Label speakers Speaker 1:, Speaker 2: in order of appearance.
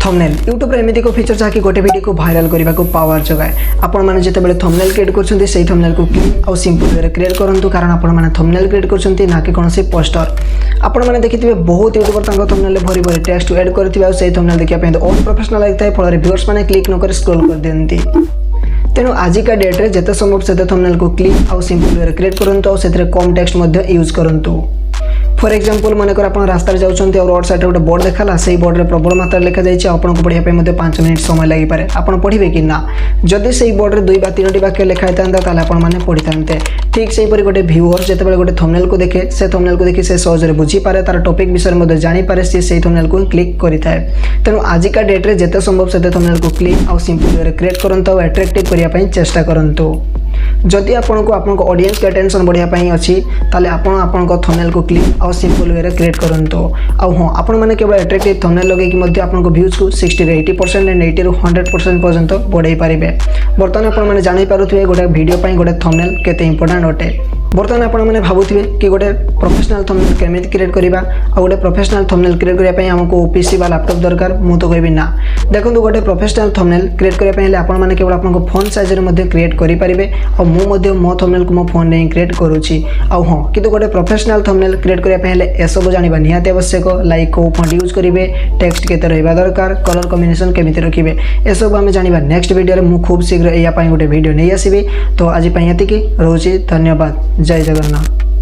Speaker 1: Thumbnail YouTube रे एमिति को फीचर जहाँकि गोटे वीडियो को भाइराल करने को पावर जगाए। आपण मैंने जितेबाला थंबनेल क्रिएट कर से थंबनेल को क्लीन और सिंपल वे क्रिएट करूँ कारण आपण मैंने थंबनेल क्रिएट कर ना कि कौन पोस्टर आपण मैंने देखिए बहुत यूट्यूबर थंबनेल भरी भरी टेक्स्ट ऐड करथिबा से थंबनेल देखिए ऑन प्रोफेशनल लगता है फल व्यूअर्स मैंने क्लिक न कर स्क्रॉल कर दियंती। तेणु आजिका डेट्रे जिते संभव से थंबनेल को क्लीन और सिंपल वे क्रिएट करंतु और से कम टेक्स्ट यूज करंतु। फॉर एग्जांपल मनकर आप रास्तार जाऊँच और रोड साइड गोटे बोर्ड देखला से बोर्ड में प्रबल मात्रा लिखा जाए आपको पढ़ाई 5 मिनट समय लगी पारे आप पढ़े कि ना जदि से बोर्ड में 2 बा 3 वाक्य लिखाई था आपने पढ़ी था। ठीक से गोटे व्यूअर जिते गोटे थंबनेल को देखे से थंबनेल को देखि से सहज बुझीपे तार टॉपिक विषय में जानीपे सी थंबनेल को क्लिक करें। तेणु आजिका डेट्रे जिते संभव से थंबनेल को क्लीन और सिंपल वे क्रिएट करंतु और अट्रैक्टिव करने चेष्टा करंतु। जदि आपको ऑडियंस के अटेंशन बढ़ाई अच्छी ताले आपण थंबनेल को क्लीन और सिंपल वे क्रिएट करंतु। हाँ आपण मैंने केवल अट्रैक्टिव थंबनेल लगे आपको व्यूज को 60 ରୁ 80% एंड 80 ରୁ 100% पर्यंत बढ़ाई पारे। बर्तमान आपने जानीपे गोटे वीडियो गोटे थंबनेल केते इंपोर्टेंट अटे। बर्तमान आपने भावुवे कि गोटे प्रोफेशनल थंबनेल केमिति क्रिएट करवा और गोटे प्रोफेशनल थंबनेल क्रिएट करने आमको पीसी बा लैपटॉप दरकार मु तो कहबी ना। देखो गोटे प्रोफेशनल थंबनेल क्रिएट करने आपने केवल आपको फोन साइज में क्रिएट करेंगे और मुझे मो थंबनेल को मो फोन में क्रिएट करुच्ची। हाँ कि गोटे प्रोफेशनल थंबनेल क्रिएट करने एसबू जाना निहाती आवश्यक लाइक कौ फॉन्ट यूज करेंगे टेक्स्ट केते रहिबा दरकार कलर कॉम्बिनेशन केमिति रखिबे एसबू आम जाना नेक्स्ट वीडियो में खूब शीघ्र या गोटे वीडियो नहीं आसबि। तो आज एतिकी रोची धन्यवाद। जय जगन्नाथ।